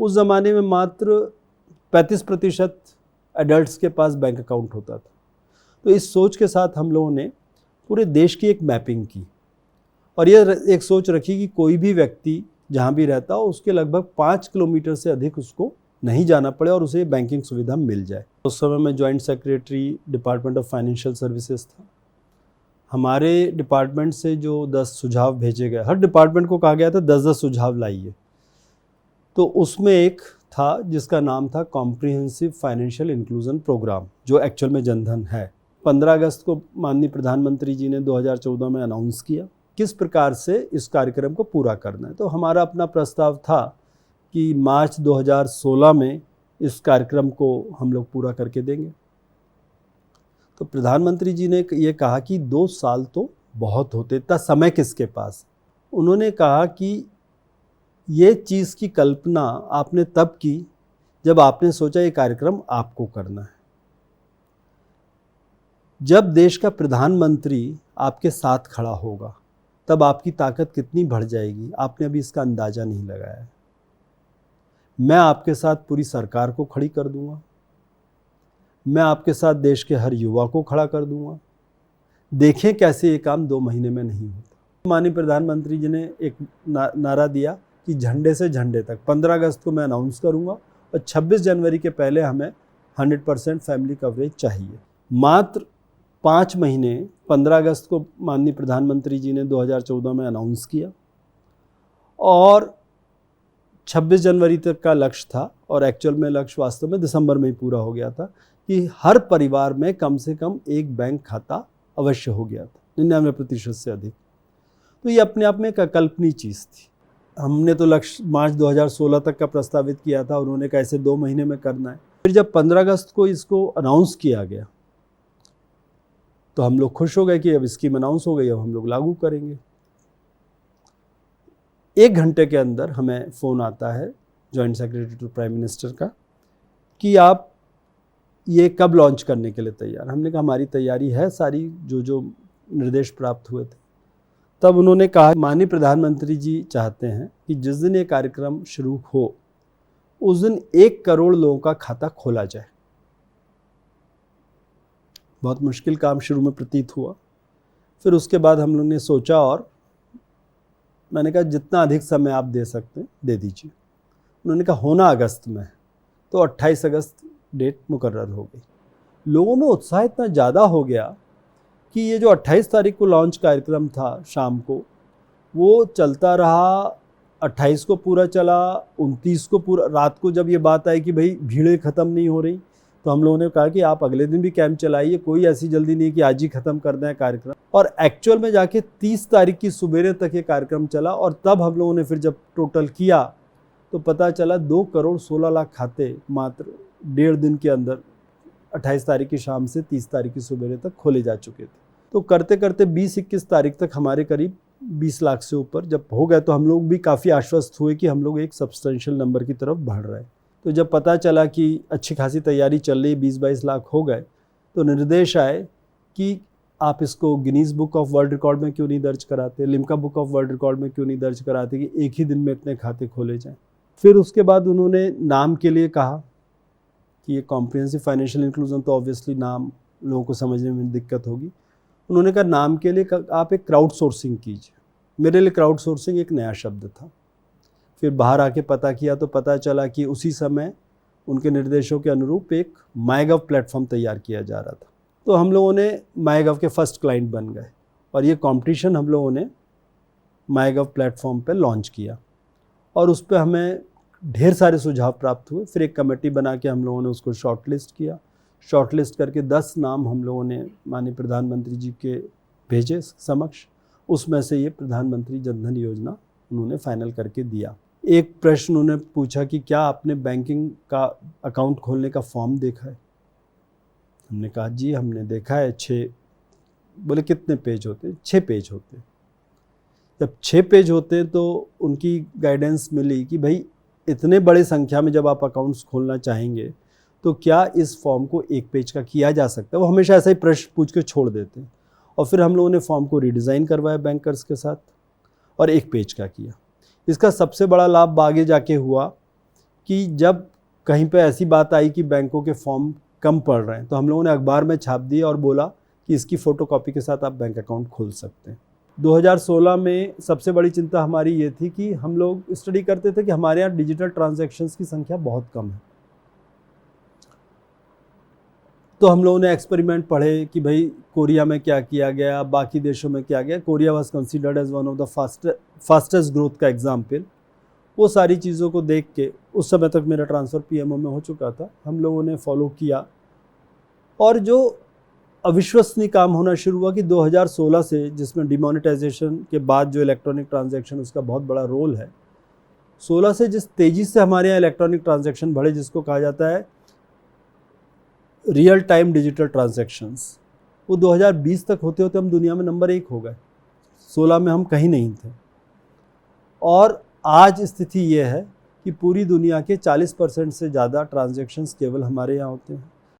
उस ज़माने में मात्र 35% एडल्ट्स के पास बैंक अकाउंट होता था। तो इस सोच के साथ हम लोगों ने पूरे देश की एक मैपिंग की और ये एक सोच रखी कि कोई भी व्यक्ति जहाँ भी रहता हो उसके लगभग 5 किलोमीटर से अधिक उसको नहीं जाना पड़े और उसे बैंकिंग सुविधा मिल जाए। उस समय मैं joint secretary department of financial services था। हमारे डिपार्टमेंट से जो 10 सुझाव भेजे गए, हर डिपार्टमेंट को कहा गया था 10-10 सुझाव लाइए। तो उसमें एक था जिसका नाम था कॉम्प्रिहेंसिव फाइनेंशियल इंक्लूजन प्रोग्राम, जो एक्चुअल में जनधन है। 15 अगस्त को माननीय प्रधानमंत्री जी ने 2014 में अनाउंस किया किस प्रकार से इस कार्यक्रम को पूरा करना है। तो हमारा अपना प्रस्ताव था कि मार्च 2016 में इस कार्यक्रम को हम लोग पूरा करके देंगे। तो प्रधानमंत्री जी ने ये कहा कि 2 साल तो बहुत होते, इतना समय किसके पास। उन्होंने कहा कि ये चीज़ की कल्पना आपने तब की जब आपने सोचा ये कार्यक्रम आपको करना है। जब देश का प्रधानमंत्री आपके साथ खड़ा होगा तब आपकी ताकत कितनी बढ़ जाएगी, आपने अभी इसका अंदाज़ा नहीं लगाया है। मैं आपके साथ पूरी सरकार को खड़ी कर दूंगा, मैं आपके साथ देश के हर युवा को खड़ा कर दूंगा। देखें कैसे ये काम 2 महीने में नहीं होता। माननीय प्रधानमंत्री जी ने एक नारा दिया कि झंडे से झंडे तक 15 अगस्त को मैं अनाउंस करूंगा और 26 जनवरी के पहले हमें 100% फैमिली कवरेज चाहिए। मात्र 5 महीने 15 अगस्त को माननीय प्रधानमंत्री जी ने 2014 में अनाउंस किया और 26 जनवरी तक का लक्ष्य था और एक्चुअल में लक्ष्य वास्तव में दिसंबर में ही पूरा हो गया था कि हर परिवार में कम से कम एक बैंक खाता अवश्य हो गया था, 99% से अधिक। तो ये अपने आप में एक अकल्पनीय चीज़ थी। हमने तो लक्ष्य मार्च 2016 तक का प्रस्तावित किया था, उन्होंने कहा ऐसे 2 महीने में करना है। फिर जब 15 अगस्त को इसको अनाउंस किया गया तो हम लोग खुश हो गए कि अब स्कीम अनाउंस हो गई, अब हम लोग लागू करेंगे। 1 घंटे के अंदर हमें फ़ोन आता है joint secretary to prime minister का कि आप ये कब लॉन्च करने के लिए तैयार। हमने कहा हमारी तैयारी है सारी, जो निर्देश प्राप्त हुए थे। तब उन्होंने कहा माननीय प्रधानमंत्री जी चाहते हैं कि जिस दिन ये कार्यक्रम शुरू हो उस दिन 1 करोड़ लोगों का खाता खोला जाए। बहुत मुश्किल काम शुरू में प्रतीत हुआ, फिर उसके बाद हम लोग ने सोचा और मैंने कहा जितना अधिक समय आप दे सकते हैं दे दीजिए। उन्होंने कहा होना अगस्त में, तो 28 अगस्त डेट मुकर्रर हो गई। लोगों में उत्साह इतना ज़्यादा हो गया कि ये जो 28 तारीख को लॉन्च कार्यक्रम था शाम को, वो चलता रहा। 28 को पूरा चला, 29 को पूरा। रात को जब ये बात आई कि भाई भीड़ें ख़त्म नहीं हो रही, तो हम लोगों ने कहा कि आप अगले दिन भी कैंप चलाइए, कोई ऐसी जल्दी नहीं कि आज ही ख़त्म कर दें कार्यक्रम। और एक्चुअल में जाके 30 तारीख की सुबेरे तक ये कार्यक्रम चला और तब हम लोगों ने फिर जब टोटल किया तो पता चला 2 करोड़ 16 लाख खाते मात्र 1.5 दिन के अंदर 28 तारीख की शाम से 30 तारीख की सुबेरे तक खोले जा चुके थे। तो करते करते 20-21 तारीख तक हमारे करीब 20 लाख से ऊपर जब हो गए तो हम लोग भी काफ़ी आश्वस्त हुए कि हम लोग एक सब्सटेंशियल नंबर की तरफ बढ़ रहे हैं। तो जब पता चला कि अच्छी खासी तैयारी चल रही, 20-22 लाख हो गए, तो निर्देश आए कि आप इसको Guinness book of world record में क्यों नहीं दर्ज कराते, Limca book of world record में क्यों नहीं दर्ज कराते कि एक ही दिन में इतने खाते खोले जाएं। फिर उसके बाद उन्होंने नाम के लिए कहा कि ये कॉम्प्रिहेंसिव फाइनेंशियल इंक्लूजन, तो ऑब्वियसली नाम लोगों को समझने में दिक्कत होगी। उन्होंने कहा नाम के लिए आप एक क्राउड सोर्सिंग कीजिए। मेरे लिए क्राउड सोर्सिंग एक नया शब्द था। फिर बाहर आके पता किया तो पता चला कि उसी समय उनके निर्देशों के अनुरूप एक माईगव प्लेटफॉर्म तैयार किया जा रहा था। तो हम लोगों ने माईगव के फर्स्ट क्लाइंट बन गए और ये कंपटीशन हम लोगों ने माईगव प्लेटफॉर्म पे लॉन्च किया और उस पर हमें ढेर सारे सुझाव प्राप्त हुए। फिर एक कमेटी बना के हम लोगों ने उसको शॉर्टलिस्ट किया। शॉर्टलिस्ट करके 10 नाम हम लोगों ने माननीय प्रधानमंत्री जी के भेजे समक्ष। उसमें से ये प्रधानमंत्री जनधन योजना उन्होंने फाइनल करके दिया। एक प्रश्न उन्होंने पूछा कि क्या आपने बैंकिंग का अकाउंट खोलने का फॉर्म देखा है। हमने कहा जी हमने देखा है 6। बोले कितने पेज होते? 6 पेज होते। जब 6 पेज होते तो उनकी गाइडेंस मिली कि भाई इतने बड़े संख्या में जब आप अकाउंट्स खोलना चाहेंगे तो क्या इस फॉर्म को 1 पेज का किया जा सकता है। वो हमेशा ऐसा ही प्रश्न पूछ के छोड़ देते हैं। और फिर हम लोगों ने फॉर्म को रिडिज़ाइन करवाया बैंकर्स के साथ और 1 पेज का किया। इसका सबसे बड़ा लाभ आगे जाके हुआ कि जब कहीं पे ऐसी बात आई कि बैंकों के फॉर्म कम पड़ रहे हैं तो हम लोगों ने अखबार में छाप दिया और बोला कि इसकी फ़ोटोकॉपी के साथ आप बैंक अकाउंट खोल सकते हैं। 2016 में सबसे बड़ी चिंता हमारी ये थी कि हम लोग स्टडी करते थे कि हमारे यहाँ डिजिटल ट्रांजैक्शंस की संख्या बहुत कम है। तो हम लोगों ने एक्सपेरिमेंट पढ़े कि भाई कोरिया में क्या किया गया, बाकी देशों में क्या गया। Korea was considered as one of the fastest growth का एग्जाम्पल। वो सारी चीज़ों को देख के उस समय तक मेरा ट्रांसफ़र पीएमओ में हो चुका था, हम लोगों ने फॉलो किया। और जो अविश्वसनीय काम होना शुरू हुआ कि 2016 से, जिसमें डिमोनेटाइजेशन के बाद जो इलेक्ट्रॉनिक ट्रांजैक्शन उसका बहुत बड़ा रोल है, 16 से जिस तेज़ी से हमारे यहाँ इलेक्ट्रॉनिक ट्रांजैक्शन बढ़े, जिसको कहा जाता है रियल टाइम डिजिटल ट्रांजैक्शंस, वो 2020 तक होते होते हम दुनिया में नंबर 1 हो गए। 16 में हम कहीं नहीं थे। और आज स्थिति ये है कि पूरी दुनिया के 40% से ज़्यादा ट्रांजैक्शंस केवल हमारे यहाँ होते हैं।